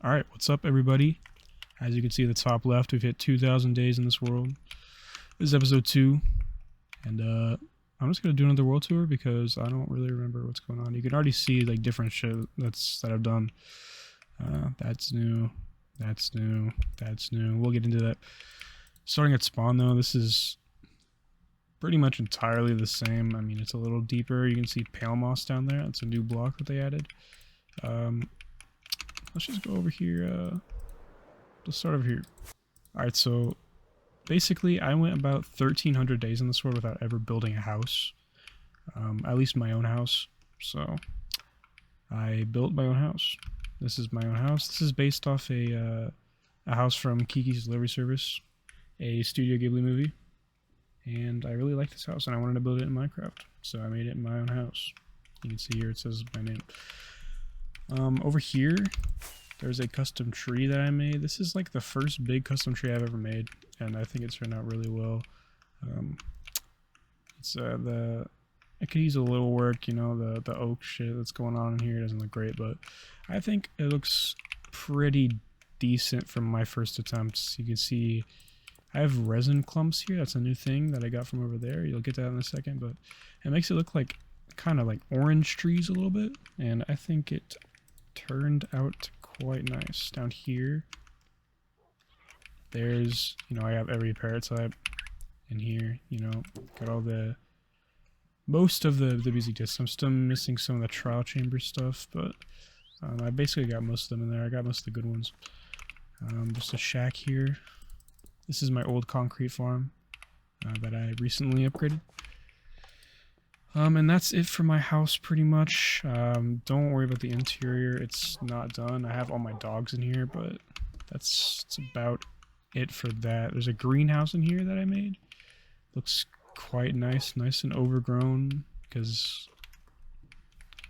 Alright, what's up everybody? As you can see at the top left, we've hit 2,000 days in this world. This is episode 2, and I'm just going to do another world tour because I don't really remember what's going on. You can already see like different shit that I've done. That's new, that's new, that's new. We'll get into that. Starting at spawn though, this is pretty much entirely the same. I mean, it's a little deeper. You can see pale moss down there. That's a new block that they added. Let's just go over here. Let's start over here. Alright, so basically I went about 1,300 days in this world without ever building a house. At least my own house. So I built my own house. This is my own house. This is based off a house from Kiki's Delivery Service, a Studio Ghibli movie. And I really like this house and I wanted to build it in Minecraft. So I made it in my own house. You can see here it says my name. Over here, there's a custom tree that I made. This is like the first big custom tree I've ever made, and I think it's turned out really well. It could use a little work, you know, the oak shit that's going on in here doesn't look great, but I think it looks pretty decent from my first attempts. You can see I have resin clumps here. That's a new thing that I got from over there. You'll get to that in a second, but it makes it look like kind of like orange trees a little bit, and I think it turned out quite nice. Down here, there's, you know, I have every parrot type in here, you know, got all the, most of the basic discs. I'm still missing some of the trial chamber stuff, but I basically got most of them in there. I got most of the good ones. Just a shack here. This is my old concrete farm that I recently upgraded. And that's it for my house pretty much. Don't worry about the interior, it's not done. I have all my dogs in here, but that's about it for that. There's a greenhouse in here that I made. Looks quite nice and overgrown because,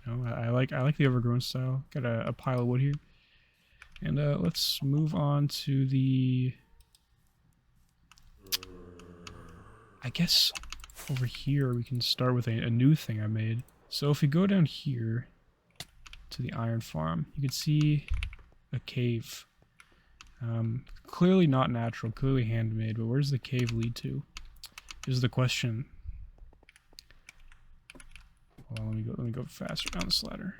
you know, I like the overgrown style. Got a pile of wood here. And let's move on to the, I guess over here we can start with a new thing I made. So if we go down here to the iron farm, you can see a cave. Clearly not natural, clearly handmade, but where does the cave lead to? Is the question. Hold on, let me go faster down this ladder.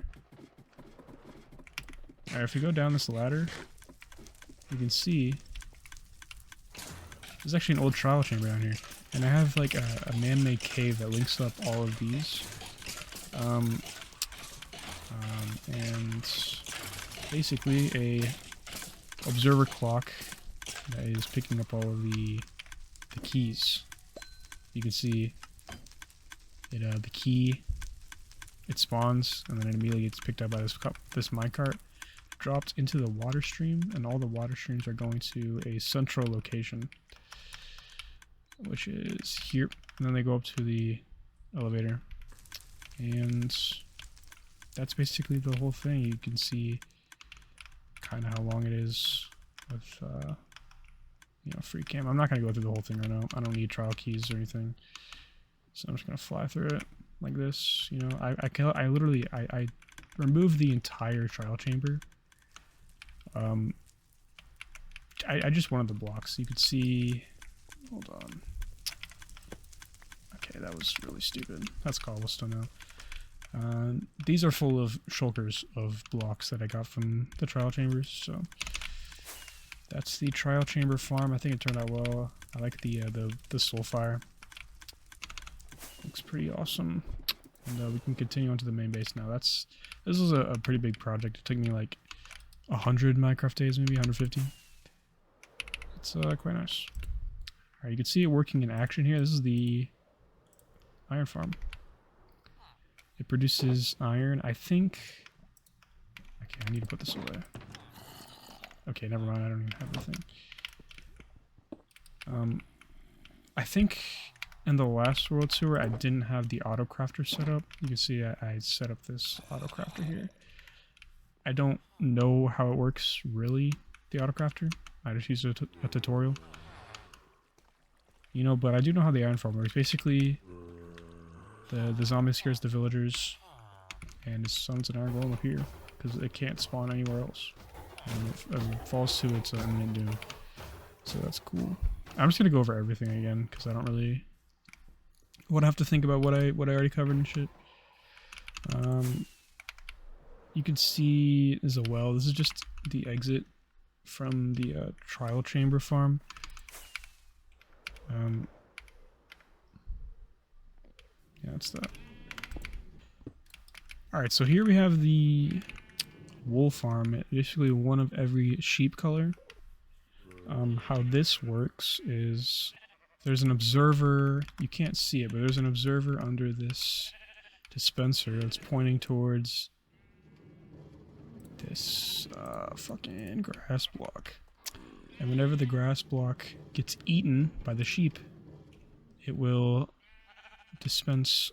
Alright, if we go down this ladder, you can see there's actually an old trial chamber down here. And I have like a man-made cave that links up all of these. And basically a observer clock that is picking up all of the keys. You can see it, the key, it spawns and then it immediately gets picked up by this minecart, dropped into the water stream, and all the water streams are going to a central location, which is here, and then they go up to the elevator, and that's basically the whole thing. You can see kind of how long it is with you know, free cam. I'm not going to go through the whole thing right now. I don't need trial keys or anything, so I'm just going to fly through it like this. You know, I literally removed the entire trial chamber. I just wanted the blocks. You could see, hold on. Okay, that was really stupid. That's cobblestone now. These are full of shulkers of blocks that I got from the trial chambers, so that's the trial chamber farm. I think it turned out well. I like the soulfire. Looks pretty awesome. And we can continue on to the main base now. This was a pretty big project. It took me like 100 Minecraft days, maybe 150. It's quite nice. Alright, you can see it working in action here. This is the iron farm. It produces iron, I think. Okay, I need to put this away. Okay, never mind, I don't even have the thing. I think in the last world tour I didn't have the auto crafter set up. You can see I set up this auto crafter here. I don't know how it works really, the auto crafter. I just used a tutorial. You know, but I do know how the iron farm works. Basically, the zombie scares the villagers, and it summons an iron golem up here because it can't spawn anywhere else. And if it falls to its imminent doom. So that's cool. I'm just gonna go over everything again because I don't really want to have to think about what I already covered and shit. You can see there's a well. This is just the exit from the trial chamber farm. Yeah, that's that. Alright, so here we have the wool farm. Basically one of every sheep color. How this works is there's an observer. You can't see it, but there's an observer under this dispenser that's pointing towards this fucking grass block. And whenever the grass block gets eaten by the sheep, it will dispense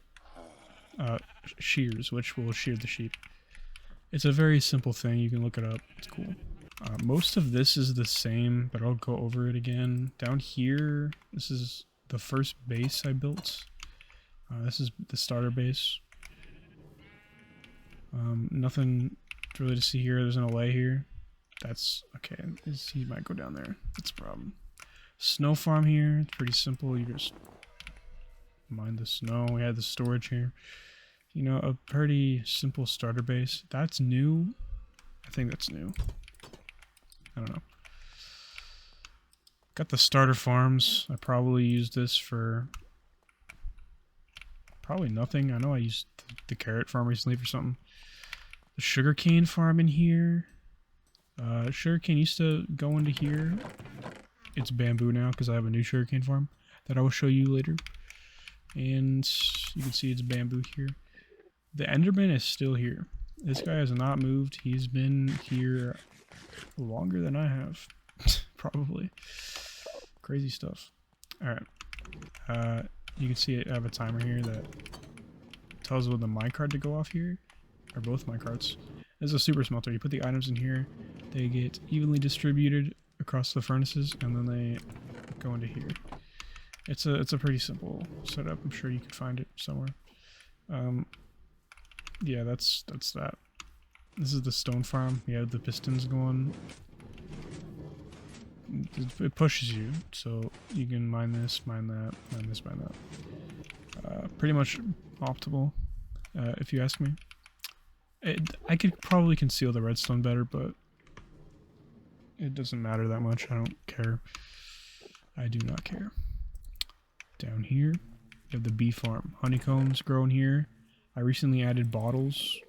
shears, which will shear the sheep. It's a very simple thing. You can look it up. It's cool. Most of this is the same, but I'll go over it again. Down here, this is the first base I built. This is the starter base. Nothing really to see here. There's an allay here. That's okay. He might go down there. That's a problem. Snow farm here. It's pretty simple. You just mine the snow. We had the storage here. You know, a pretty simple starter base. That's new. I think that's new. I don't know. Got the starter farms. I probably used this for probably nothing. I know I used the carrot farm recently for something. The sugarcane farm in here. Sugarcane used to go into here. It's bamboo now because I have a new sugarcane farm that I will show you later. And you can see it's bamboo here. The Enderman is still here. This guy has not moved. He's been here longer than I have. Probably. Crazy stuff. Alright. You can see I have a timer here that tells when the minecart to go off here. Or both minecarts. This is a super smelter. You put the items in here. They get evenly distributed across the furnaces. And then they go into here. It's a pretty simple setup. I'm sure you could find it somewhere. Yeah, that's that. This is the stone farm. You have the pistons going. It pushes you, so you can mine this, mine that, mine this, mine that. Pretty much optimal, if you ask me. I could probably conceal the redstone better, but it doesn't matter that much. I don't care. I do not care. Down here, you have the bee farm. Honeycombs growing here. I recently added bottles.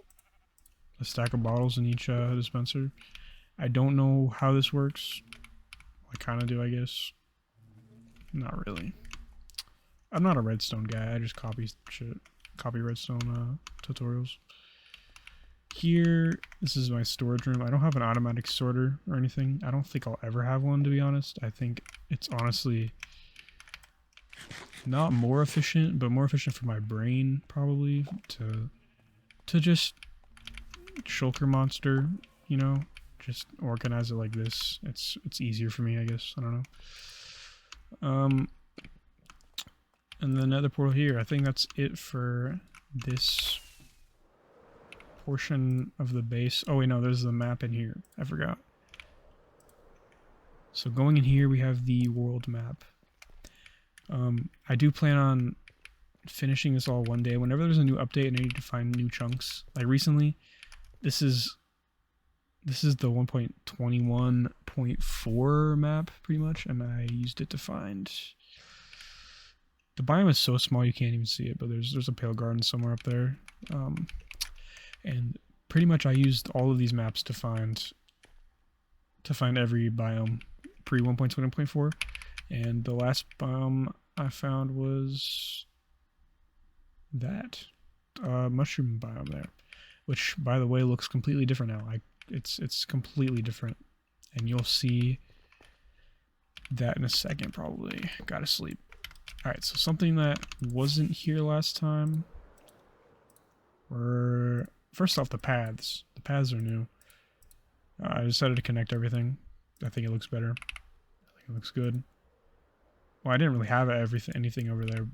A stack of bottles in each dispenser. I don't know how this works. I kind of do, I guess. Not really. I'm not a redstone guy. I just copy shit. Copy redstone tutorials. Here, this is my storage room. I don't have an automatic sorter or anything. I don't think I'll ever have one, to be honest. I think it's honestly not more efficient, but more efficient for my brain, probably, to just shulker monster, you know, just organize it like this. It's easier for me, I guess. I don't know. And the nether portal here. I think that's it for this portion of the base. Oh wait, no, there's the map in here. I forgot. So going in here, we have the world map. I do plan on finishing this all one day. Whenever there's a new update and I need to find new chunks, like recently, this is the 1.21.4 map pretty much, and I used it to find. The biome is so small you can't even see it, but there's a pale garden somewhere up there, and pretty much I used all of these maps to find every biome pre 1.21.4, and the last biome I found was that mushroom biome there, which by the way looks completely different now. It's completely different, and you'll see that in a second probably. Gotta sleep. Alright, so something that wasn't here last time were, first off, the paths. The paths are new. I decided to connect everything. I think it looks better. I think it looks good. Well, I didn't really have anything over there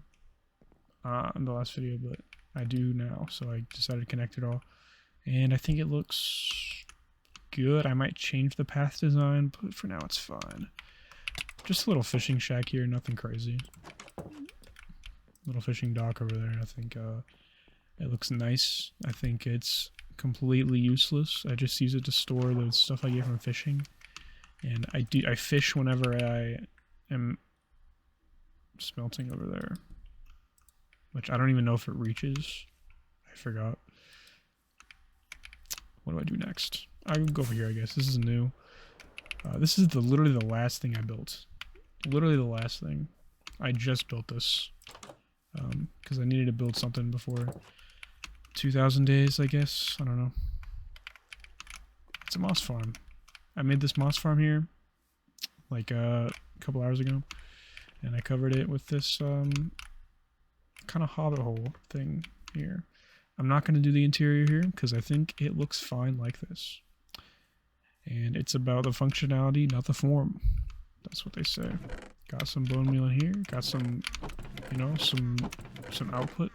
in the last video, but I do now, so I decided to connect it all. And I think it looks good. I might change the path design, but for now it's fine. Just a little fishing shack here, nothing crazy. Little fishing dock over there. I think it looks nice. I think it's completely useless. I just use it to store the stuff I get from fishing. And I fish whenever I am smelting over there. Which I don't even know if it reaches. I forgot. What do I do next? I can go over here, I guess. This is new. This is literally the last thing I built. Literally the last thing. I just built this. Because I needed to build something before 2,000 days, I guess. I don't know. It's a moss farm. I made this moss farm here like a couple hours ago. And I covered it with this kind of hobbit hole thing here. I'm not going to do the interior here because I think it looks fine like this. And it's about the functionality, not the form. That's what they say. Got some bone meal in here. Got some, you know, some output.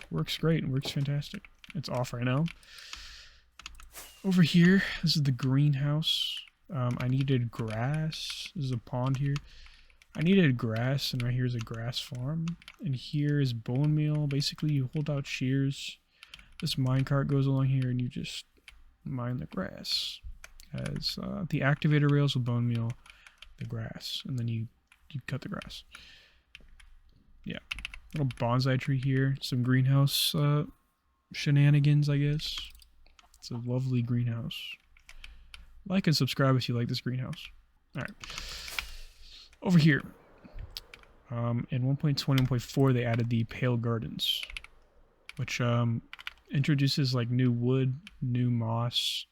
Works great. Works fantastic. It's off right now. Over here, this is the greenhouse. I needed grass. This is a pond here. I needed grass, and right here is a grass farm. And here is bone meal. Basically, you hold out shears. This minecart goes along here, and you just mine the grass. As the activator rails with bone meal, the grass, and then you cut the grass. Yeah, little bonsai tree here. Some greenhouse shenanigans, I guess. It's a lovely greenhouse. Like and subscribe if you like this greenhouse. All right. Over here, in 1.20, 1.4, they added the Pale Gardens, which introduces like new wood, new moss,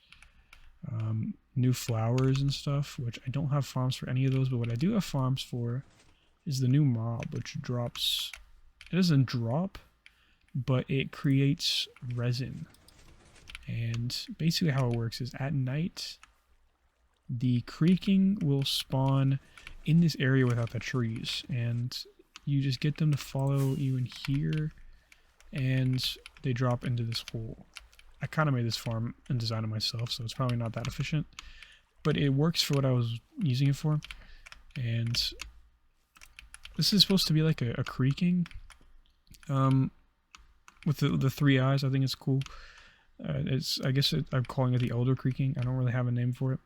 new flowers and stuff, which I don't have farms for any of those, but what I do have farms for is the new mob, which drops, it doesn't drop, but it creates resin. And basically how it works is at night, the creaking will spawn in this area without the trees, and you just get them to follow you in here, and they drop into this hole. I kind of made this farm and designed it myself, so it's probably not that efficient, but it works for what I was using it for. And this is supposed to be like a creaking with the three eyes. I think it's cool. I guess I'm calling it the Elder Creaking. I don't really have a name for it.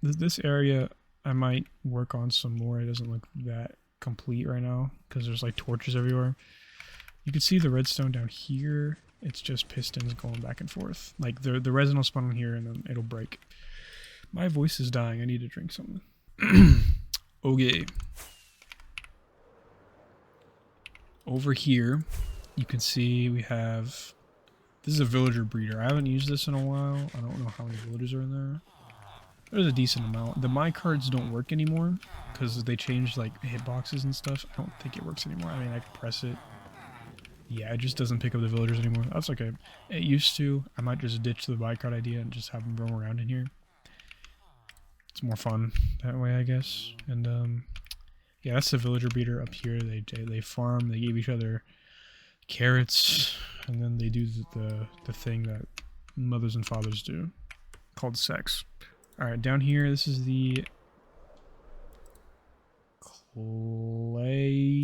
This area I might work on some more. It doesn't look that complete right now because there's like torches everywhere. You can see the redstone down here. It's just pistons going back and forth. Like the resin will spawn in here and then it'll break. My voice is dying. I need to drink something. Okay. Over here, you can see we have... This is a villager breeder. I haven't used this in a while. I don't know how many villagers are in there. There's a decent amount. The minecarts don't work anymore because they changed like hitboxes and stuff. I don't think it works anymore. I mean, I can press it. Yeah, it just doesn't pick up the villagers anymore. That's okay. It used to. I might just ditch the minecart idea and just have them roam around in here. It's more fun that way, I guess. And yeah, that's the villager breeder up here. They farm. They give each other carrots, and then they do the thing that mothers and fathers do, called sex. All right, down here, this is the clay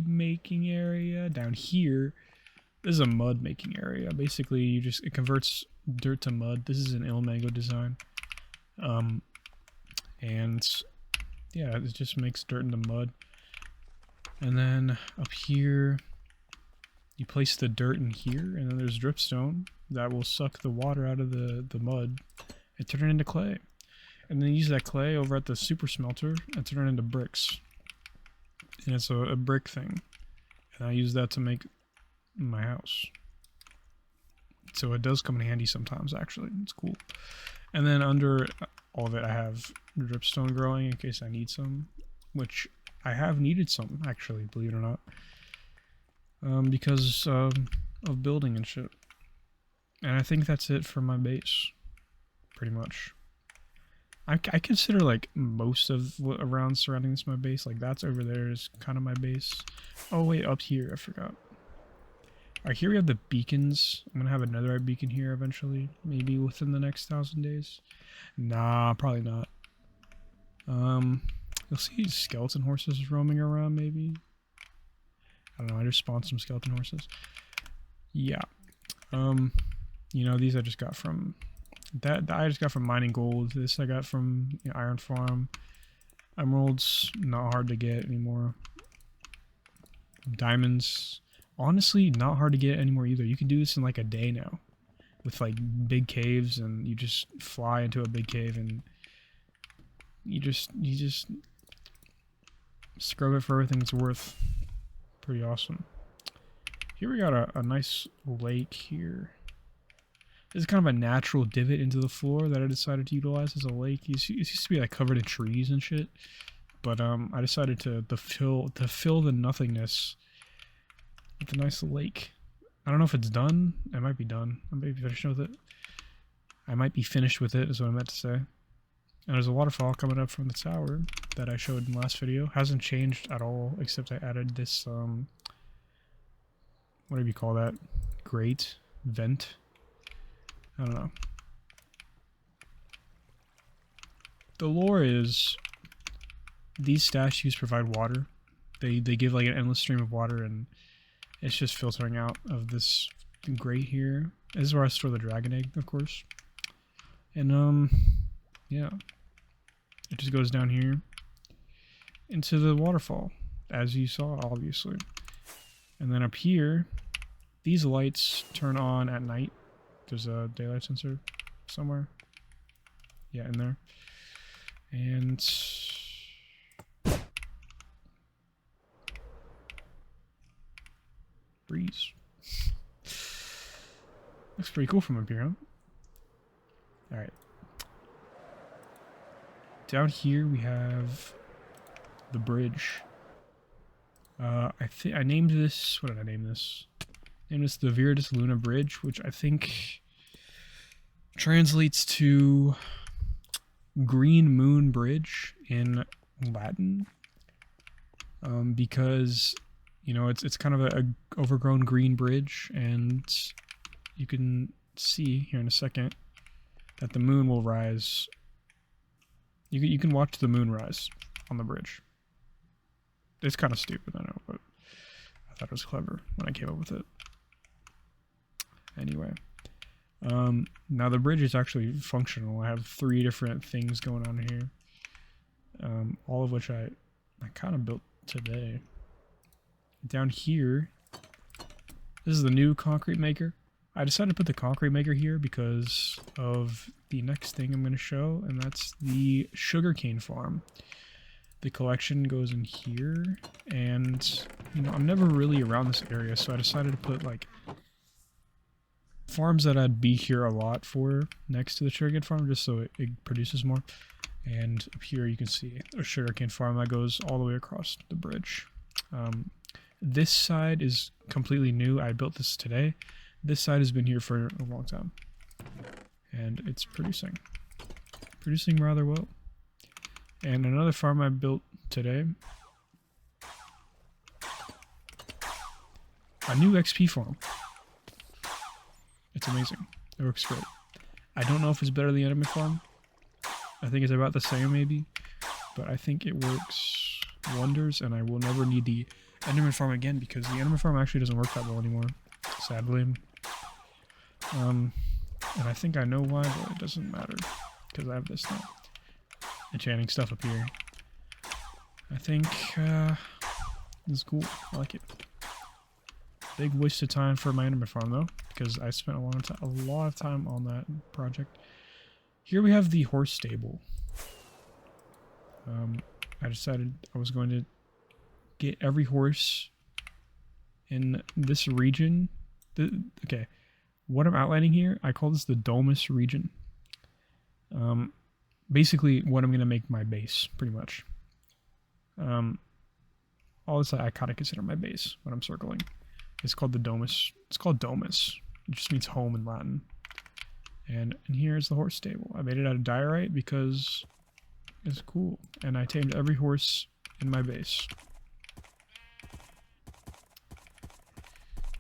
making area. Down here, this is a mud making area. Basically, it converts dirt to mud. This is an Ilmango design. And yeah, it just makes dirt into mud. And then up here, you place the dirt in here, and then there's dripstone that will suck the water out of the mud and turn it into clay. And then use that clay over at the super smelter and turn it into bricks. And it's a brick thing. And I use that to make my house. So it does come in handy sometimes, actually. It's cool. And then under all of it, I have dripstone growing in case I need some. Which I have needed some, actually, believe it or not. Because of building and shit. And I think that's it for my base. Pretty much. I consider like most of what around surrounding this my base. Like that's over there is kind of my base. Oh wait, up here, I forgot. Alright, here we have the beacons. I'm gonna have a netherite beacon here eventually. Maybe within the next 1,000 days. Nah, probably not. You'll see skeleton horses roaming around maybe. I don't know, I just spawned some skeleton horses. Yeah. You know, these I just got from that I just got from mining gold. This I got from iron farm. Emeralds, not hard to get anymore. Diamonds, honestly, not hard to get anymore either. You can do this in like a day now. With like big caves, and you just fly into a big cave and you just scrub it for everything it's worth. Pretty awesome. Here we got a nice lake here. This is kind of a natural divot into the floor that I decided to utilize as a lake. It used to be like covered in trees and shit, but I decided to fill the nothingness with a nice lake. I don't know if it's done. It might be done. I might be finished with it. I might be finished with it is what I meant to say. And there's a waterfall coming up from the tower that I showed in the last video. Hasn't changed at all, except I added this what do you call that? Grate? Vent? I don't know. The lore is these statues provide water. They give like an endless stream of water, and it's just filtering out of this grate here. This is where I store the dragon egg, of course. And yeah. It just goes down here into the waterfall, as you saw, obviously. And then up here, these lights turn on at night. There's a daylight sensor somewhere. Yeah, in there. And breeze. Looks pretty cool from up here, huh? Alright. Down here we have the bridge. I named this, what did I name this? I named this the Viridis Luna Bridge, which I think translates to Green Moon Bridge in Latin. Because, you know, it's kind of a overgrown green bridge, and you can see here in a second that the moon will rise. You can watch the moon rise on the bridge. It's kind of stupid, I know, but I thought it was clever when I came up with it. Anyway, now the bridge is actually functional. I have 3 different things going on here, all of which I kind of built today. Down here, this is the new concrete maker. I decided to put the concrete maker here because of the next thing I'm going to show, and that's the sugarcane farm. The collection goes in here, and you know, I'm never really around this area, so I decided to put like farms that I'd be here a lot for next to the sugarcane farm, just so it produces more. And up here you can see a sugarcane farm that goes all the way across the bridge. This side is completely new. I built this today. This side has been here for a long time, and it's producing rather well. And another farm I built today, a new XP farm. It's amazing. It works great. I don't know if it's better than the enderman farm. I think it's about the same maybe, but I think it works wonders, and I will never need the enderman farm again because the enderman farm actually doesn't work that well anymore, sadly. And I think I know why, but it doesn't matter because I have this now. Enchanting stuff up here. I think this is cool. I like it. Big waste of time for my enderman farm though, because I spent a lot of time on that project. Here we have the horse stable. I decided I was going to get every horse in this region. Okay, what I'm outlining here, I call this the Domus region. Basically what I'm going to make my base, pretty much. All this I kind of consider my base when I'm circling. It's called the Domus. It's called Domus. It just means home in Latin. And here's the horse stable. I made it out of diorite because it's cool. And I tamed every horse in my base.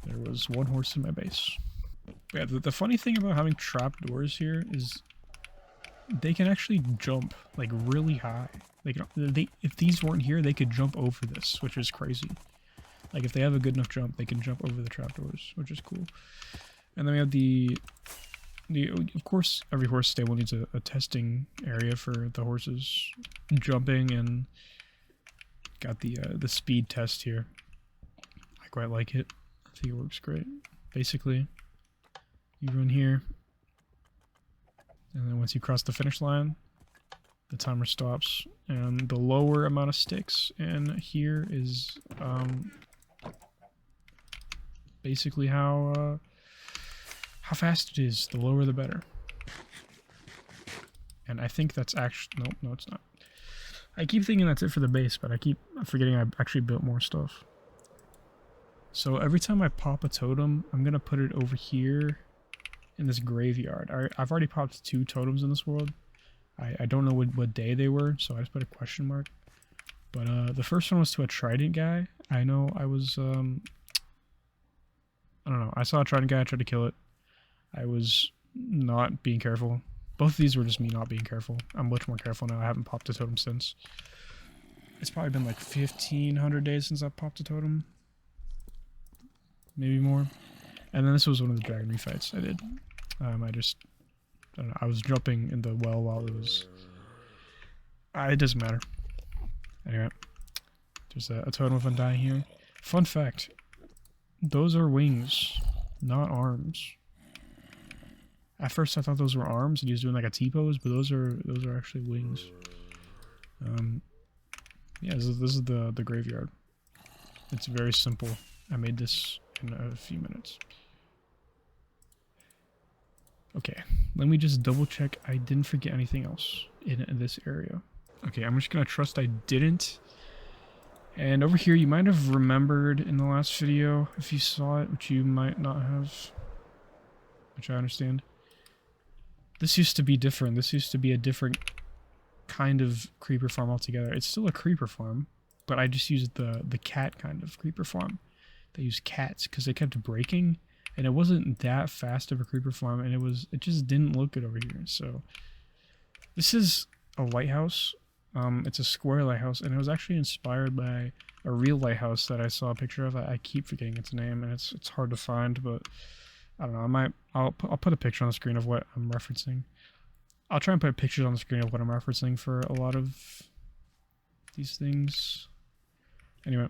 There was one horse in my base. Yeah, the funny thing about having trapdoors here is they can actually jump like really high. If these weren't here, they could jump over this, which is crazy. Like if they have a good enough jump, they can jump over the trapdoors, which is cool. And then we have the of course, every horse stable needs a testing area for the horses jumping, and got the speed test here. I quite like it. I think it works great. Basically, you run here, and then once you cross the finish line, the timer stops, and the lower amount of sticks in here is basically how fast it is. The lower the better. And I think that's actually... No, it's not. I keep thinking that's it for the base, but I keep forgetting I actually built more stuff. So every time I pop a totem, I'm going to put it over here in this graveyard. I've already popped 2 totems in this world. I don't know what day they were, so I just put a question mark. But the first one was to a trident guy. I know I was... I don't know. I saw a trident guy, I tried to kill it. I was not being careful. Both of these were just me not being careful. I'm much more careful now. I haven't popped a totem since. It's probably been like 1,500 days since I popped a totem. Maybe more. And then this was one of the dragon refights I did. I don't know. I was jumping in the well while it was... it doesn't matter. Anyway. There's a totem of undying here. Fun fact. Those are wings, not arms. At first I thought those were arms and he was doing like a T-pose, but those are actually wings. Yeah, this is the graveyard. It's very simple. I made this in a few minutes. Okay, let me just double check I didn't forget anything else in this area. Okay, I'm just gonna trust I didn't. And over here, you might have remembered in the last video, if you saw it, which you might not have, which I understand. This used to be different. This used to be a different kind of creeper farm altogether. It's still a creeper farm, but I just used the cat kind of creeper farm. They used cats because they kept breaking, and it wasn't that fast of a creeper farm, and it just didn't look good over here. So this is a lighthouse. It's a square lighthouse, and it was actually inspired by a real lighthouse that I saw a picture of. I keep forgetting its name, and it's hard to find, but I don't know. I'll put a picture on the screen of what I'm referencing. I'll try and put pictures on the screen of what I'm referencing for a lot of these things. Anyway,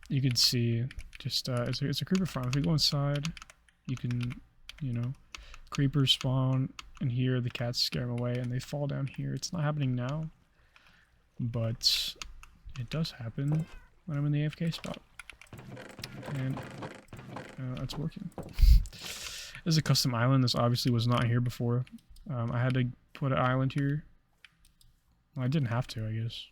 you can see just it's a creeper farm. If you go inside, you can, you know, creepers spawn in here, the cats scare them away, and they fall down here. It's not happening now, but it does happen when I'm in the AFK spot. And it's working. This is a custom island. This obviously was not here before. I had to put an island here. Well, I didn't have to, I guess.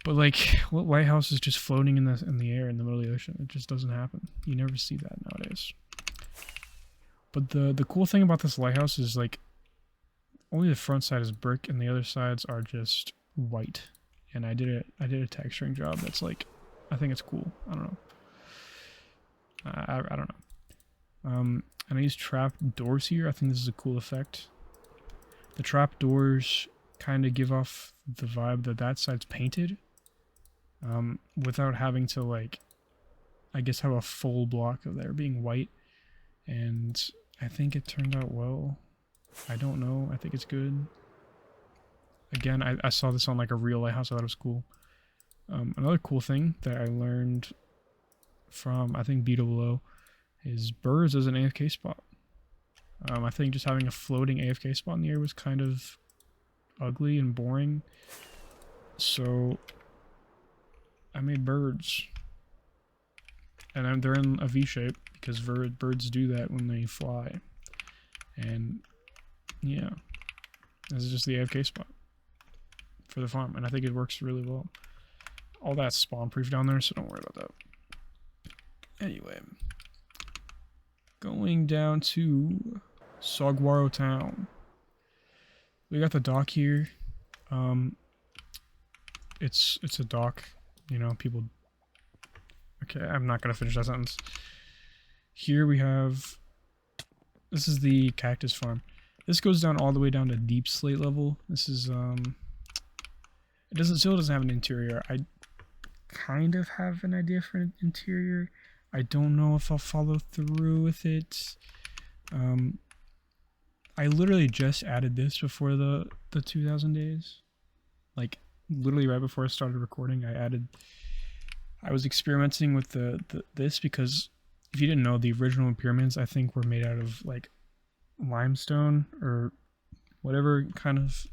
But like, what lighthouse is just floating in the air in the middle of the ocean? It just doesn't happen. You never see that nowadays. But the cool thing about this lighthouse is like, only the front side is brick and the other sides are just white. And I did a texturing job that's like, I think it's cool. I don't know. I don't know. And I use trap doors here. I think this is a cool effect. The trap doors kind of give off the vibe that side's painted. Without having to, like, I guess have a full block of there being white. And I think it turned out well. I don't know. I think it's good. Again, I saw this on like a real lighthouse. I thought it was cool. Another cool thing that I learned from, I think, BWO is birds as an AFK spot. I think just having a floating AFK spot in the air was kind of ugly and boring. So I made birds. And they're in a V shape because birds do that when they fly. And yeah, this is just the AFK spot for the farm. And I think it works really well. All that's spawn proof down there, so don't worry about that. Anyway, going down to Saguaro Town. We got the dock here. It's a dock, you know, people Okay, I'm not gonna finish that sentence. Here we have, this is the cactus farm. This goes down all the way down to deep slate level. This is it still doesn't have an interior. I kind of have an idea for an interior. I don't know if I'll follow through with it. I literally just added this before the 2000 days. Like literally right before I started recording, I was experimenting with this because if you didn't know, the original pyramids I think were made out of like limestone or whatever kind of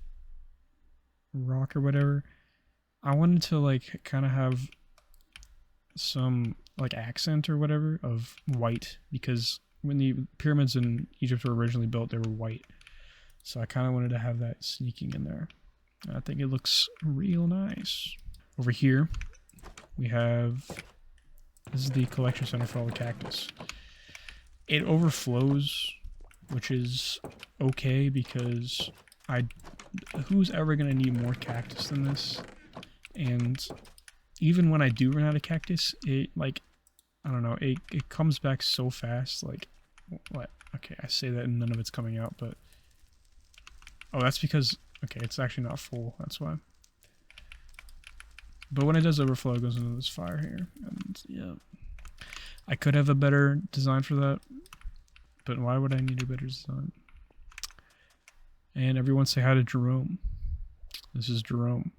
rock or whatever. I wanted to like kind of have some like accent or whatever of white, because when the pyramids in Egypt were originally built, they were white. So I kind of wanted to have that sneaking in there. I think it looks real nice. Over here, we have, this is the collection center for all the cactus. It overflows, which is okay because who's ever going to need more cactus than this? And even when I do run out of cactus, it like, I don't know, it comes back so fast. Like, what? Okay, I say that and none of it's coming out, but oh, that's because, okay, it's actually not full, that's why. But when it does overflow, it goes into this fire here, and yeah. I could have a better design for that, but why would I need a better design? And everyone say hi to Jerome. This is Jerome.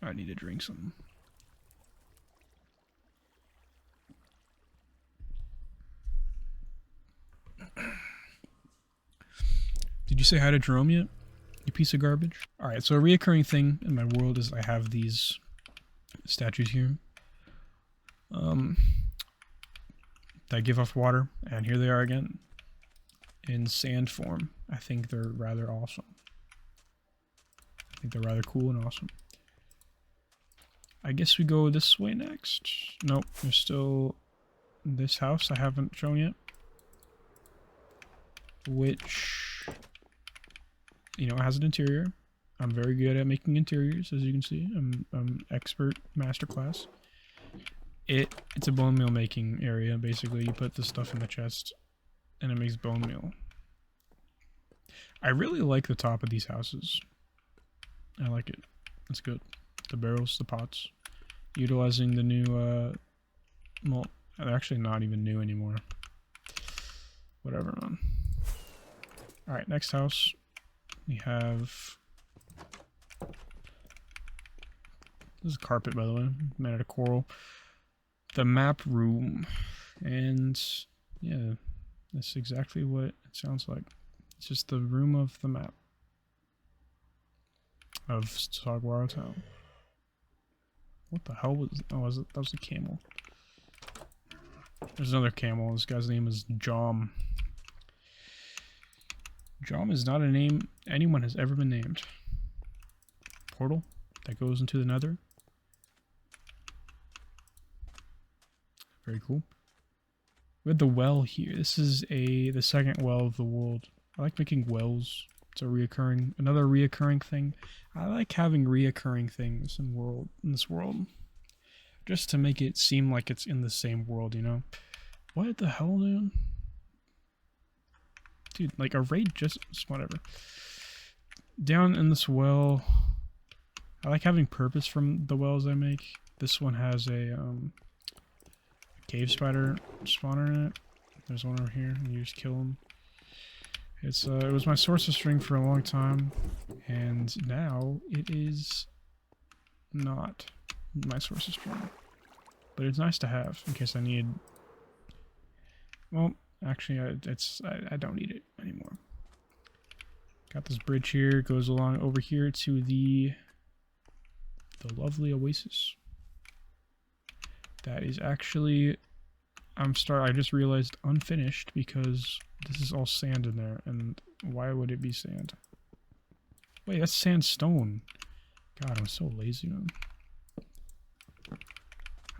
I need to drink something. Did you say hi to Jerome yet? You piece of garbage. Alright, so a reoccurring thing in my world is I have these statues here. That give off water, and here they are again. In sand form. I think they're rather awesome. I think they're rather cool and awesome. I guess we go this way next. Nope, there's still this house I haven't shown yet. Which, you know, has an interior. I'm very good at making interiors, as you can see. I'm expert masterclass. It's a bone meal making area, basically. You put this stuff in the chest, and it makes bone meal. I really like the top of these houses. I like it. It's good. The barrels, the pots. Utilizing the new, well, they're actually not even new anymore. Whatever, man. Alright, next house. We have... This is carpet, by the way. Made out of coral. The map room. And, yeah, that's exactly what it sounds like. It's just the room of the map. Of Saguaro Town. What the hell was... Oh, that was a camel. There's another camel. This guy's name is Jom. Jom is not a name anyone has ever been named. Portal that goes into the nether. Very cool. We have the well here. This is the second well of the world. I like making wells. It's another reoccurring thing. I like having reoccurring things in this world. Just to make it seem like it's in the same world, you know? What the hell, dude? Dude, like a raid just whatever. Down in this well, I like having purpose from the wells I make. This one has a cave spider spawner in it. There's one over here, and you just kill them. It was my source of string for a long time, and now it is not my source of string. But it's nice to have in case I need. Well, actually, I don't need it anymore. Got this bridge here, goes along over here to the lovely oasis. That is actually, I just realized unfinished because this is all sand in there, and why would it be sand? Wait, that's sandstone. God, I'm so lazy, man.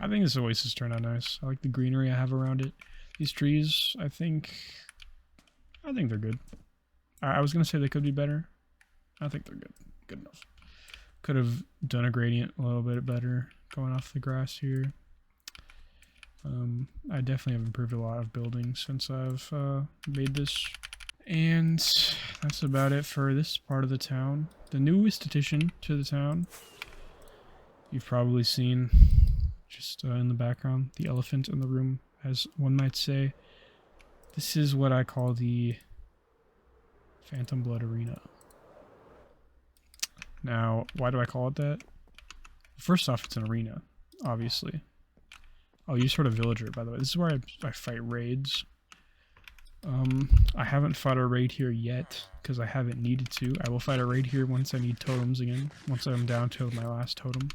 I think this oasis turned out nice. I like the greenery I have around it. These trees, I think they're good. I was gonna say they could be better. I think they're good. Good enough. Could have done a gradient a little bit better, going off the grass here. I definitely have improved a lot of buildings since I've made this. And that's about it for this part of the town. The newest addition to the town, you've probably seen just in the background, the elephant in the room, as one might say. This is what I call the Phantom Blood Arena. Now, why do I call it that? First off, it's an arena, obviously. Oh, you sort of villager, by the way. This is where I fight raids. I haven't fought a raid here yet, because I haven't needed to. I will fight a raid here once I need totems again. Once I'm down to my last totem.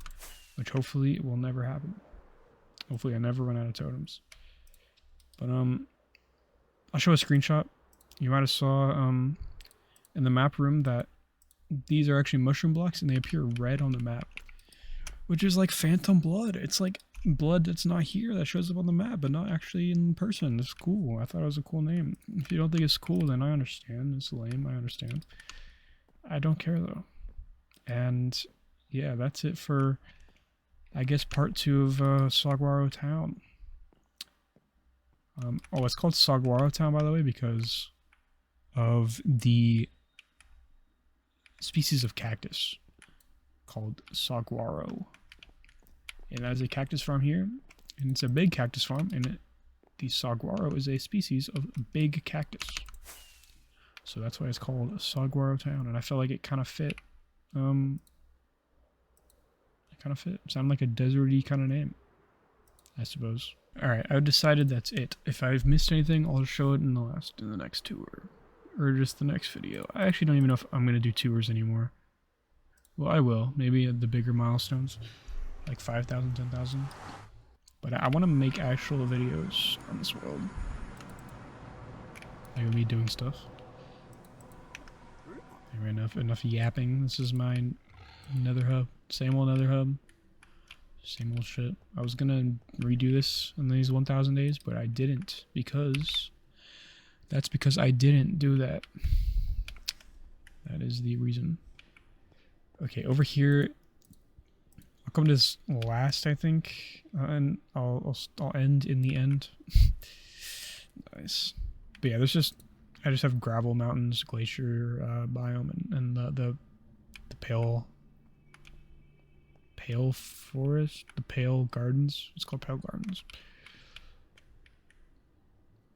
Which hopefully will never happen. Hopefully I never run out of totems. But, I'll show a screenshot. You might have saw, in the map room that these are actually mushroom blocks and they appear red on the map. Which is like phantom blood. It's like blood that's not here that shows up on the map, but not actually in person. It's cool. I thought it was a cool name. If you don't think it's cool, then I understand. It's lame. I understand. I don't care though. And yeah, that's it for, I guess, part 2 of Saguaro Town. Oh, it's called Saguaro Town, by the way, because of the species of cactus called saguaro. And that is a cactus farm here, and it's a big cactus farm, and the saguaro is a species of big cactus. So that's why it's called Saguaro Town, and I felt like it kind of fit. It sounded like a deserty kind of name, I suppose. Alright, I've decided that's it. If I've missed anything, I'll show it in the next tour. Or just the next video. I actually don't even know if I'm going to do tours anymore. Well, I will. Maybe at the bigger milestones. Like 5,000, 10,000. But I want to make actual videos on this world. Like me doing stuff. Anyway, enough yapping. This is my nether hub. Same old nether hub. Same old shit. I was gonna redo this in these 1,000 days, but I didn't because... That's because I didn't do that. That is the reason. Okay, over here... I'll come to this last, I think. And I'll end in the end. Nice. But yeah, there's just... I just have gravel mountains, glacier biome, and the pale forest, the pale gardens. It's called pale gardens.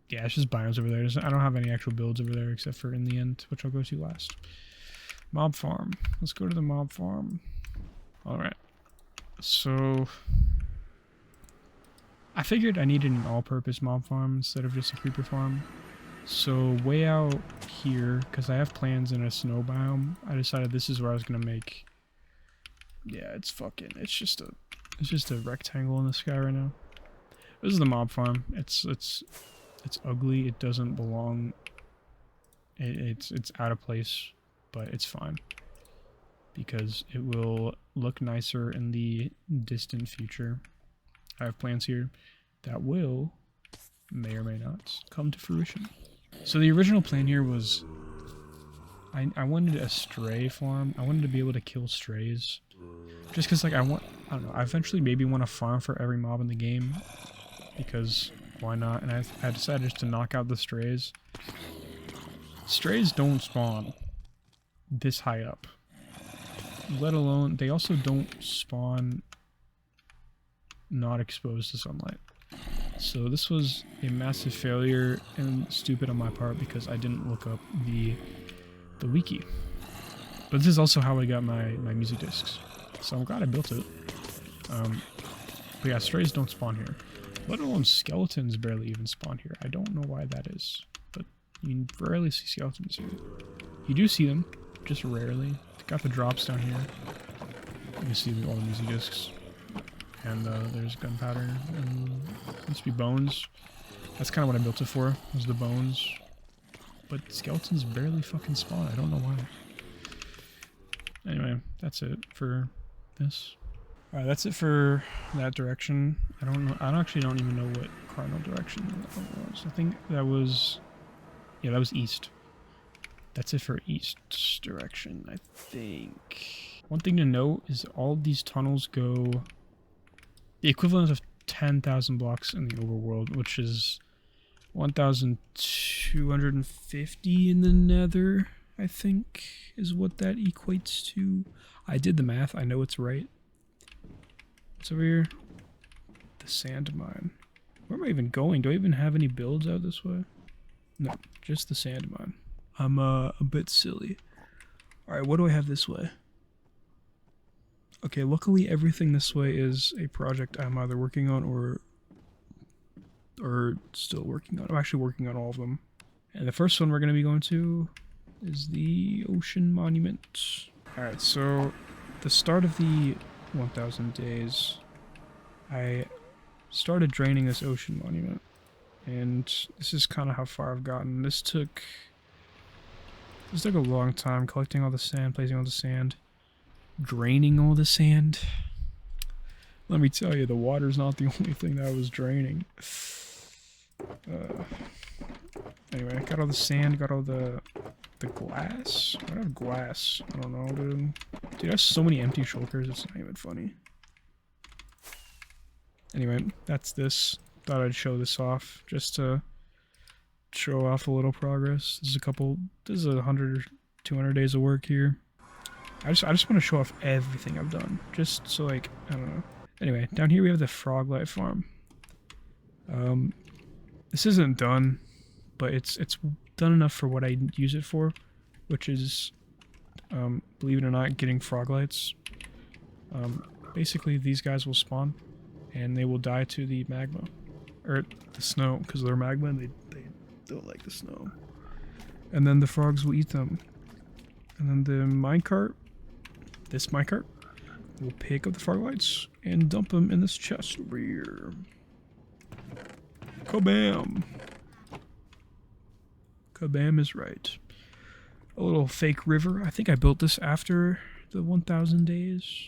Yeah, it's just biomes over there. I don't have any actual builds over there except for in the end, which I'll go to last. Mob farm. Let's go to the mob farm. Alright. So I figured I needed an all-purpose mob farm instead of just a creeper farm. So way out here, because I have plans in a snow biome, I decided this is where I was gonna make... Yeah, it's just a rectangle in the sky right now. This is the mob farm. It's ugly. It doesn't belong. It's out of place, but it's fine because it will look nicer in the distant future. I have plans here that will, may or may not, come to fruition. So the original plan here was I wanted a stray farm. I wanted to be able to kill strays. Just because, like, I don't know, I eventually maybe want to farm for every mob in the game. Because, why not? And I decided just to knock out the strays. Strays don't spawn this high up. Let alone, they also don't spawn not exposed to sunlight. So this was a massive failure and stupid on my part because I didn't look up the wiki. But this is also how I got my music discs. So I'm glad I built it. But yeah, strays don't spawn here. Let alone skeletons barely even spawn here. I don't know why that is. But you rarely see skeletons here. You do see them, just rarely. Got the drops down here. You can see all the music discs. And there's gunpowder. And used to be bones. That's kind of what I built it for, was the bones. But skeletons barely fucking spawn. I don't know why. Anyway, that's it for this. Alright, that's it for that direction. I don't know. I actually don't even know what cardinal direction that was. I think that was... Yeah, that was east. That's it for east direction, I think. One thing to note is all these tunnels go the equivalent of 10,000 blocks in the overworld, which is 1,250 in the nether, I think, is what that equates to. I did the math, I know it's right. What's over here? The sand mine. Where am I even going? Do I even have any builds out this way? No, just the sand mine. I'm a bit silly. Alright, what do I have this way? Okay, luckily everything this way is a project I'm either working on or still working on. I'm actually working on all of them. And the first one we're going to be going to is the Ocean Monument. Alright, so the start of the 1000 days, I started draining this Ocean Monument. And this is kind of how far I've gotten. This took a long time, collecting all the sand, placing all the sand, draining all the sand. Let me tell you, the water's not the only thing that I was draining. Anyway, I got all the sand, got all the glass. I have glass. I don't know, dude. Dude, I have so many empty shulkers, it's not even funny. Anyway, that's this. Thought I'd show this off, just to show off a little progress. This is 100 or 200 days of work here. I just want to show off everything I've done, just so, like, I don't know. Anyway, down here we have the Froglight farm. This isn't done, but it's done enough for what I use it for, which is, believe it or not, getting Froglights. Basically, these guys will spawn, and they will die to the magma, or the snow, because they're magma and they don't like the snow. And then the frogs will eat them. And then the minecart, this minecart, will pick up the Froglights and dump them in this chest over here. Kabam! Kabam is right. A little fake river. I think I built this after the 1000 days.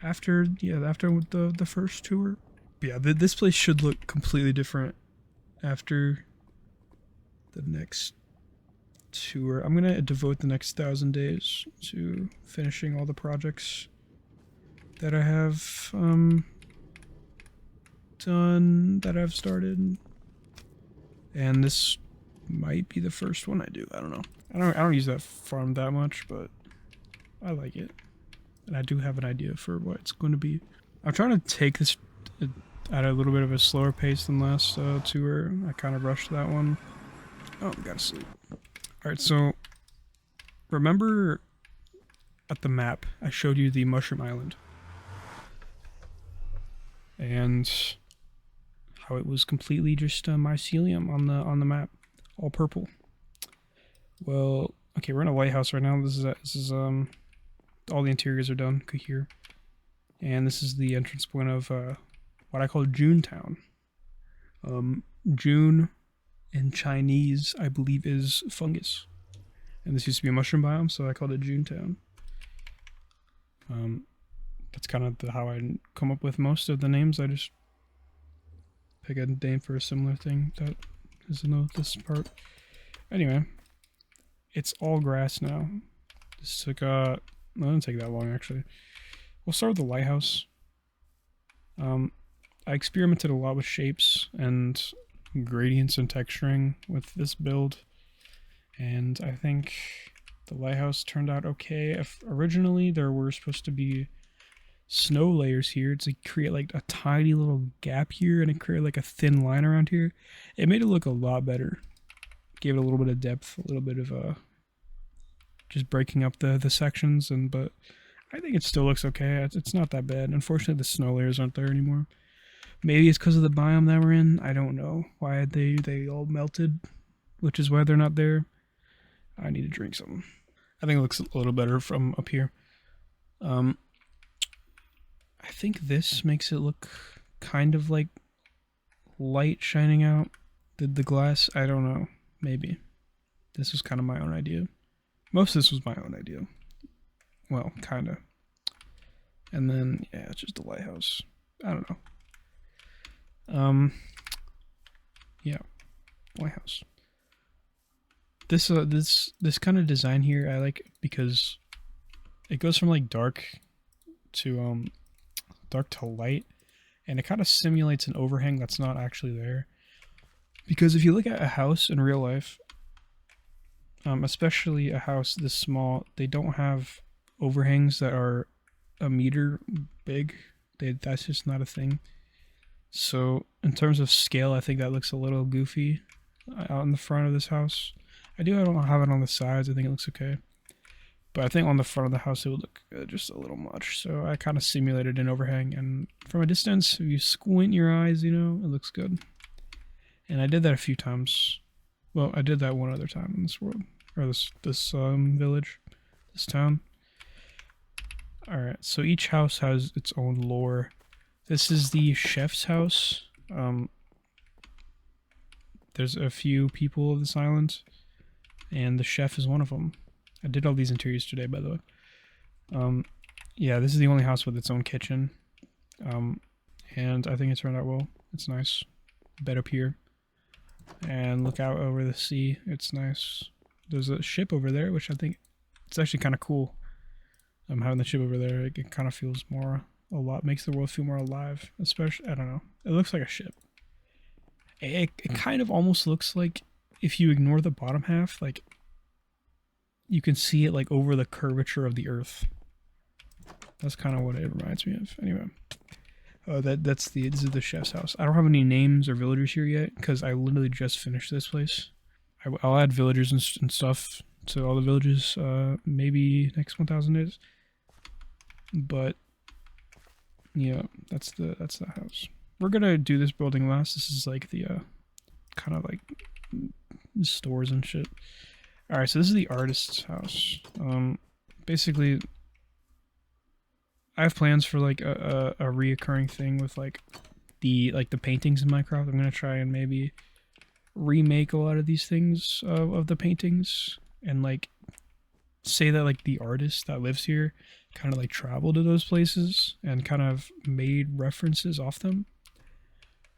After the first tour. But yeah, this place should look completely different after the next tour. I'm gonna devote the next 1000 days to finishing all the projects that I have done, that I've started, and this might be the first one I do. I don't know. I don't use that farm that much, but I like it, and I do have an idea for what it's going to be. I'm trying to take this at a little bit of a slower pace than last tour. I kind of rushed that one. Oh, I gotta sleep. Alright, so remember at the map I showed you the Mushroom Island and how it was completely just mycelium on the map, all purple. Well, okay, we're in a lighthouse right now. This is all the interiors are done here, and this is the entrance point of what I call Junetown. June in Chinese, I believe, is fungus. And this used to be a mushroom biome, so I called it Junetown. That's kind of how I come up with most of the names. I just pick a name for a similar thing that is in this part. Anyway, it's all grass now. This took, no, it didn't take that long, actually. We'll start with the lighthouse. I experimented a lot with shapes and gradients and texturing with this build, and I think the lighthouse turned out okay. Originally there were supposed to be snow layers here to create like a tiny little gap here, and it created like a thin line around here. It made it look a lot better, gave it a little bit of depth, a little bit of just breaking up the sections, but I think it still looks okay. It's not that bad. Unfortunately, the snow layers aren't there anymore. Maybe it's because of the biome that we're in. I don't know why they all melted, which is why they're not there. I need to drink something. I think it looks a little better from up here. I think this makes it look kind of like light shining out. The glass, I don't know. Maybe. This was kind of my own idea. Most of this was my own idea. Well, kind of. And then, yeah, it's just a lighthouse. I don't know. Yeah, lighthouse. This kind of design here I like because it goes from like dark to light, and it kind of simulates an overhang that's not actually there. Because if you look at a house in real life, especially a house this small, they don't have overhangs that are a meter big. That's just not a thing. So in terms of scale, I think that looks a little goofy out in the front of this house. I don't have it on the sides. I think it looks okay. But I think on the front of the house it would look just a little much. So I kind of simulated an overhang. And from a distance, if you squint your eyes, you know, it looks good. And I did that a few times. Well, I did that one other time in this world. Or this village. This town. Alright, so each house has its own lore. This is the chef's house. There's a few people of this island, and the chef is one of them. I did all these interiors today, by the way. Yeah, this is the only house with its own kitchen. And I think it turned out well. It's nice. Bed up here. And look out over the sea. It's nice. There's a ship over there, which I think it's actually kind of cool. Having the ship over there, it kind of feels more makes the world feel more alive. Especially, I don't know. It looks like a ship. It kind of almost looks like if you ignore the bottom half, like you can see it like over the curvature of the earth. That's kind of what it reminds me of. Anyway, this is the chef's house. I don't have any names or villagers here yet because I literally just finished this place. I'll add villagers and stuff to all the villages maybe next 1,000 days. But yeah, that's the house. We're gonna do this building last. This is like the kind of like stores and shit. All right, so this is the artist's house. Basically, I have plans for like a reoccurring thing with like the paintings in Minecraft. I'm gonna try and maybe remake a lot of these things of the paintings and like say that like the artist that lives here kind of like traveled to those places and kind of made references off them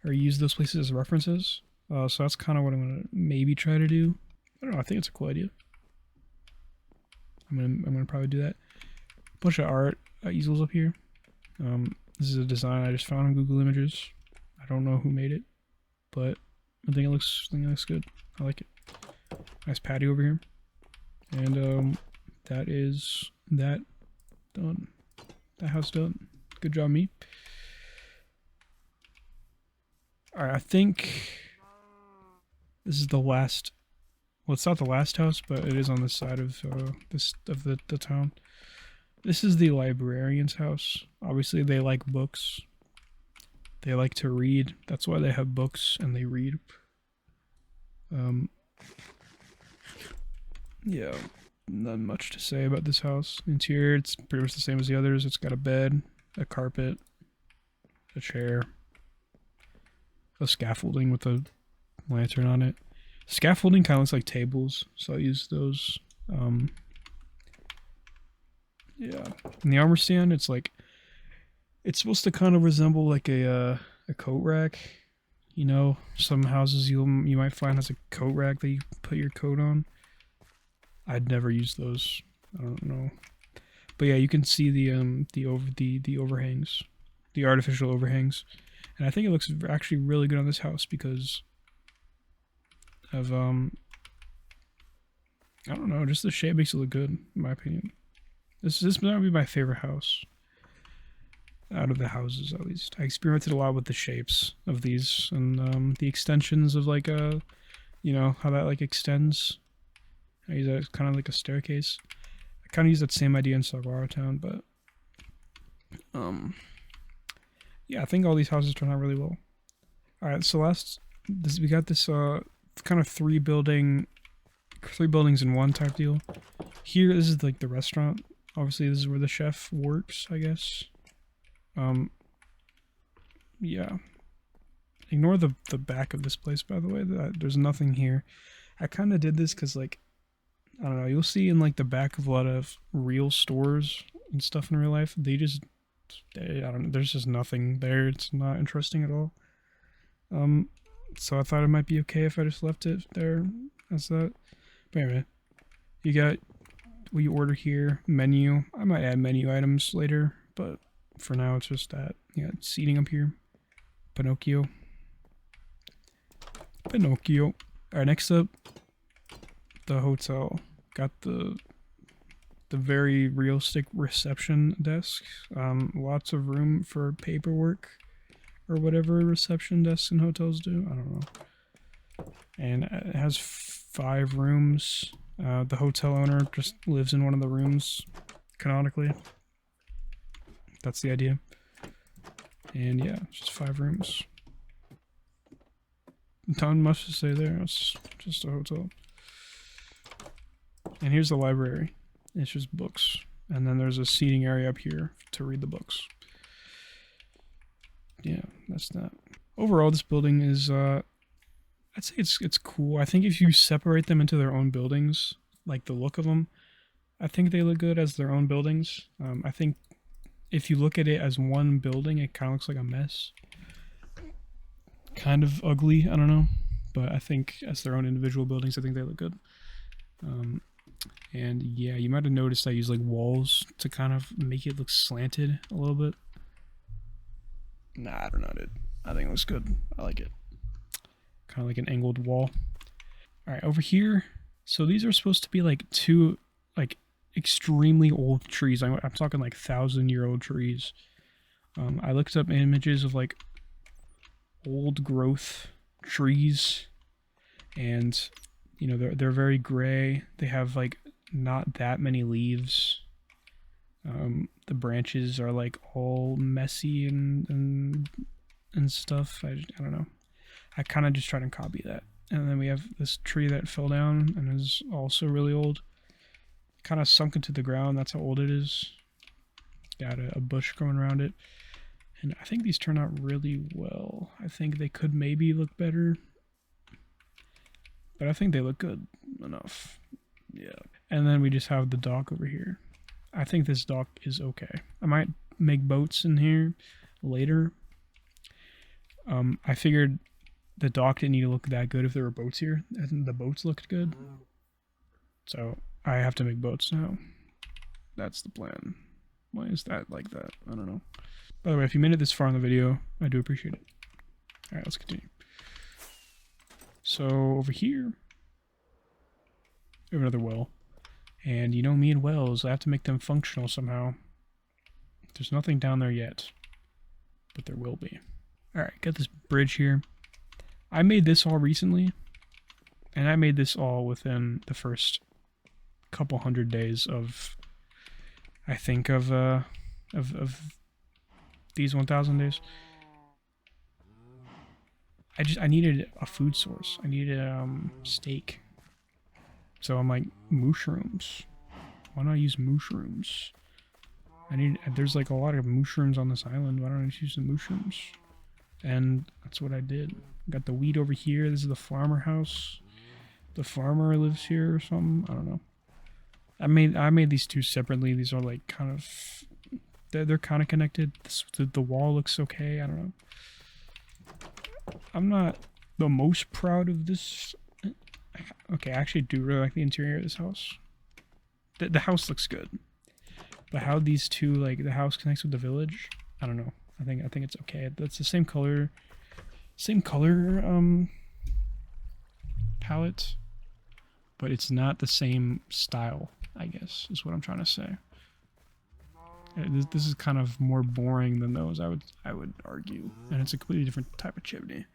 or use those places as references. So that's kind of what I'm gonna maybe try to do. I don't know. I think it's a cool idea. I'm gonna probably do that. Bunch of art easels up here. This is a design I just found on Google Images. I don't know who made it, but I think it looks good. I like it. Nice patio over here. And that is that done. That house done. Good job, me. Alright, I think this is the last. Well, it's not the last house, but it is on the side of the town. This is the librarian's house. Obviously, they like books. They like to read. That's why they have books and they read. Yeah, not much to say about this house. Interior, it's pretty much the same as the others. It's got a bed, a carpet, a chair, a scaffolding with a lantern on it. Scaffolding kind of looks like tables, so I use those. Yeah, and the armor stand, it's supposed to kind of resemble like a coat rack. You know, some houses you might find has a coat rack that you put your coat on. I'd never use those. I don't know, but yeah, you can see the overhangs, the artificial overhangs, and I think it looks actually really good on this house because of I don't know, just the shape makes it look good in my opinion. This might be my favorite house out of the houses, at least. I experimented a lot with the shapes of these and the extensions of like you know how that like extends. I use that as kind of like a staircase. I kind of use that same idea in Saguaro Town, but yeah, I think all these houses turn out really well. All right, so we got this kind of three buildings in one type deal. Here, this is like the restaurant. Obviously, this is where the chef works, I guess. Yeah. Ignore the back of this place, by the way. There's nothing here. I kind of did this because, like, I don't know. You'll see in like the back of a lot of real stores and stuff in real life. I don't know. There's just nothing there. It's not interesting at all. So I thought it might be okay if I just left it there as that. But anyway, you got what you order here, menu. I might add menu items later, but for now it's just that. Yeah, seating up here. Pinocchio. Pinocchio. Alright, next up, the hotel. Got the very realistic reception desk. Lots of room for paperwork or whatever reception desks in hotels do. I don't know. And it has 5 rooms. The hotel owner just lives in one of the rooms, canonically. That's the idea. And yeah, just 5 rooms. Not much to say there. It's just a hotel. And here's the library. It's just books. And then there's a seating area up here to read the books. Yeah, that's that. Overall, this building is, I'd say it's cool. I think if you separate them into their own buildings, like the look of them, I think they look good as their own buildings. I think if you look at it as one building, it kind of looks like a mess. Kind of ugly, I don't know. But I think as their own individual buildings, I think they look good. And yeah, you might have noticed I use like walls to kind of make it look slanted a little bit. Nah, I don't know, dude. I think it looks good. I like it. Kind of like an angled wall. Alright, over here. So these are supposed to be like 2 like extremely old trees. I'm talking like 1,000-year-old trees. I looked up images of like old growth trees, and you know they're very gray. They have like not that many leaves. The branches are like all messy and stuff. I don't know. I kind of just try to copy that. And then we have this tree that fell down and is also really old. Kind of sunk into the ground. That's how old it is. Got a bush growing around it. And I think these turn out really well. I think they could maybe look better. But I think they look good enough. Yeah. And then we just have the dock over here. I think this dock is okay. I might make boats in here later. I figured the dock didn't need to look that good if there were boats here. And the boats looked good. So I have to make boats now. That's the plan. Why is that like that? I don't know. By the way, if you made it this far in the video, I do appreciate it. Alright, let's continue. So over here, we have another well. And you know me and wells, I have to make them functional somehow. There's nothing down there yet. But there will be. Alright, got this bridge here. I made this all recently. And I made this all within the first couple 100 days of, I think, of these 1,000 days. I needed a food source. I needed steak. So I'm like, mushrooms. Why not use mushrooms? There's like a lot of mushrooms on this island. Why don't I just use the mushrooms? And that's what I did. Got the wheat over here. This is the farmer house. The farmer lives here or something. I don't know. I made these two separately. These are like kind of, they're kind of connected. The wall looks okay. I don't know. I'm not the most proud of this. Okay, I actually do really like the interior of this house. The house looks good. But how these two, like, the house connects with the village, I don't know. I think it's okay. That's the same color palette, but it's not the same style, I guess, is what I'm trying to say. This is kind of more boring than those, I would argue. And it's a completely different type of chimney.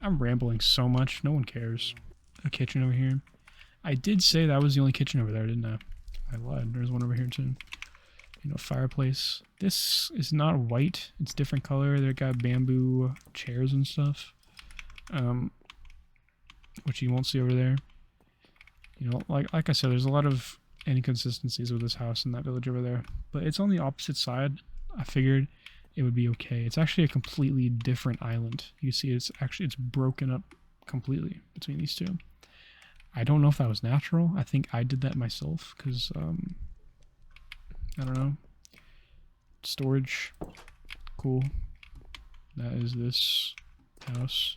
I'm rambling so much, no one cares. A kitchen over here. I did say that was the only kitchen over there, didn't I? I lied. There's one over here too. You know, fireplace. This is not white. It's different color. They got bamboo chairs and stuff. Which you won't see over there. You know, like I said, there's a lot of inconsistencies with this house and that village over there. But it's on the opposite side. I figured it would be okay. It's actually a completely different island. You see, it's broken up completely between these two. I don't know if that was natural. I think I did that myself because, I don't know. Storage. Cool. That is this house.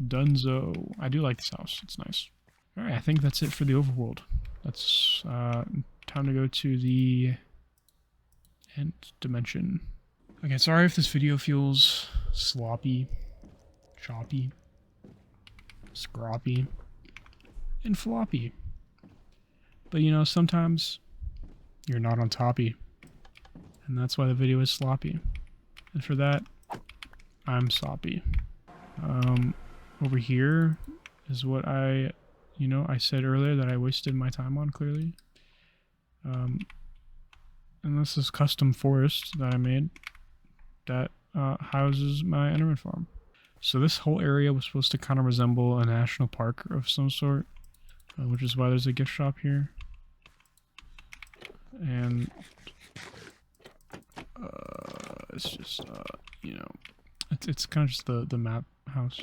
Dunzo. I do like this house. It's nice. Alright, I think that's it for the overworld. That's time to go to the nth dimension. Okay, sorry if this video feels sloppy, choppy, scroppy, and floppy. But you know, sometimes you're not on toppy. And that's why the video is sloppy. And for that, I'm soppy. Over here is what I said earlier that I wasted my time on, clearly. And this is custom forest that I made that houses my Enderman farm. So this whole area was supposed to kind of resemble a national park of some sort, which is why there's a gift shop here. And it's just, you know, it's kind of just the map house.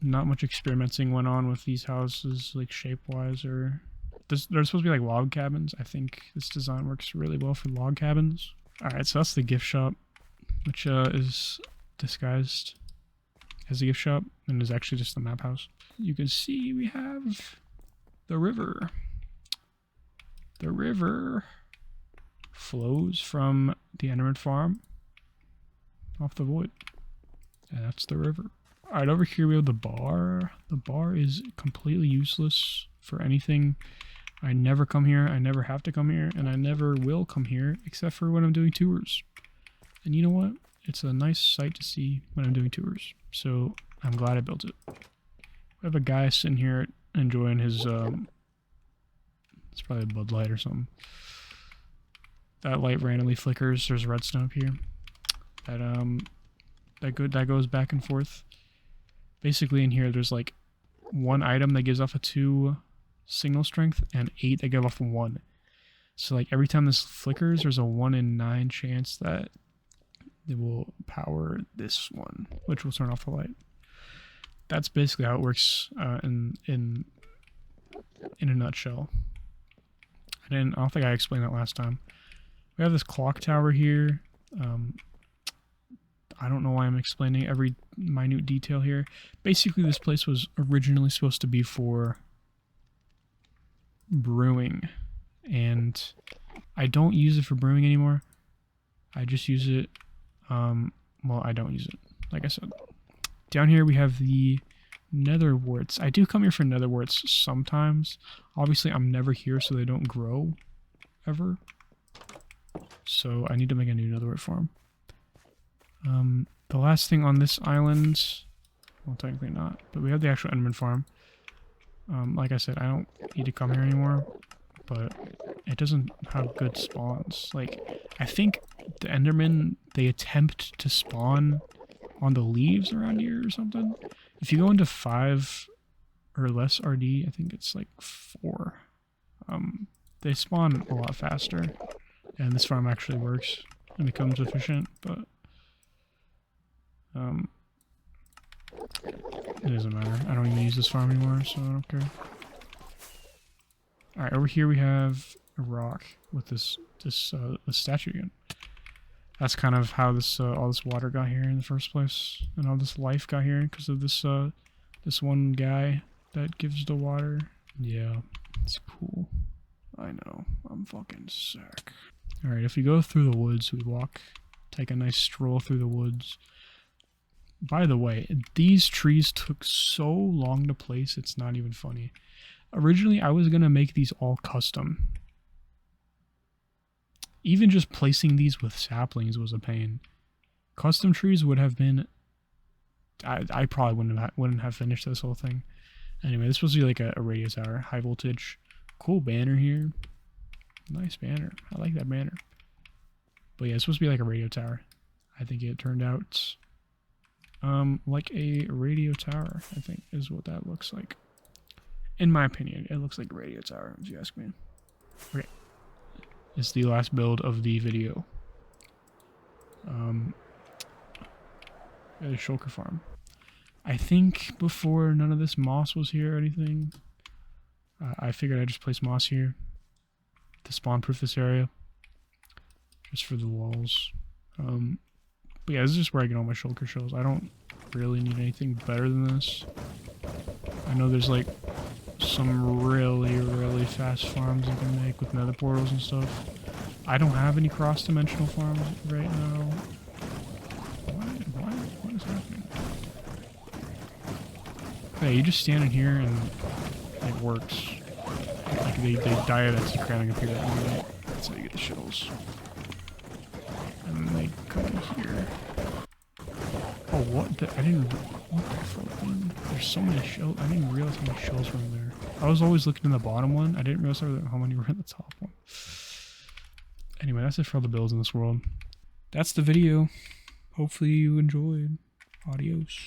Not much experimenting went on with these houses, like shape-wise, or... They're supposed to be like log cabins. I think this design works really well for log cabins. Alright, so that's the gift shop, which is disguised as a gift shop, and is actually just the map house. You can see we have the river. The river flows from the Enderman farm off the void. And that's the river. Alright, over here we have the bar. The bar is completely useless for anything. I never come here, I never have to come here, and I never will come here except for when I'm doing tours. And you know what? It's a nice sight to see when I'm doing tours. So I'm glad I built it. We have a guy sitting here enjoying his it's probably a Bud Light or something. That light randomly flickers. There's redstone up here. That goes back and forth. Basically in here there's like one item that gives off a 2 signal strength and 8 that give off a 1. So like every time this flickers, there's a 1 in 9 chance that it will power this one, which will turn off the light. That's basically how it works in a nutshell. I don't think I explained that last time. We have this clock tower here. I don't know why I'm explaining every minute detail here. Basically, this place was originally supposed to be for brewing, and I don't use it for brewing anymore. I just use it, well, I don't use it, like I said. Down here we have the nether warts. I do come here for nether warts sometimes. Obviously, I'm never here, so they don't grow, ever. So I need to make a new nether wart farm. The last thing on this island, well, technically not, but we have the actual Enderman farm. Like I said, I don't need to come here anymore, but it doesn't have good spawns. Like, I think the Endermen, they attempt to spawn on the leaves around here or something. If you go into 5 or less RD, I think it's like 4. They spawn a lot faster, and this farm actually works and becomes efficient, but it doesn't matter. I don't even use this farm anymore, so I don't care. Alright, over here we have a rock with this statue again. That's kind of how this all this water got here in the first place, and all this life got here because of this this one guy that gives the water. Yeah, it's cool. I know, I'm fucking sick. Alright, if we go through the woods, we take a nice stroll through the woods. By the way, these trees took so long to place, it's not even funny. Originally, I was gonna make these all custom. Even just placing these with saplings was a pain. Custom trees would have been... I probably wouldn't have finished this whole thing. Anyway, this was like a radio tower, high voltage. Cool banner here. Nice banner. I like that banner. But yeah, it's supposed to be like a radio tower. I think it turned out like a radio tower, I think is what that looks like. In my opinion, it looks like a radio tower, if you ask me. Okay. It's the last build of the video. A shulker farm. I think before none of this moss was here or anything, I figured I'd just place moss here to spawn-proof this area, just for the walls. But yeah, this is just where I get all my shulker shells. I don't really need anything better than this. I know there's like some really fast farms you can make with nether portals and stuff, I don't have any cross-dimensional farms right now. What is happening? Hey, you just stand in here and it works. Like they die as you're cramming up here. That's how you get the shells. And then they come in here. Oh, what the? I didn't. What the fuck? There's so many shells. I didn't realize how many shells were in there. I was always looking in the bottom one. I didn't realize how many were in the top one. Anyway, that's it for all the builds in this world. That's the video. Hopefully you enjoyed. Adios.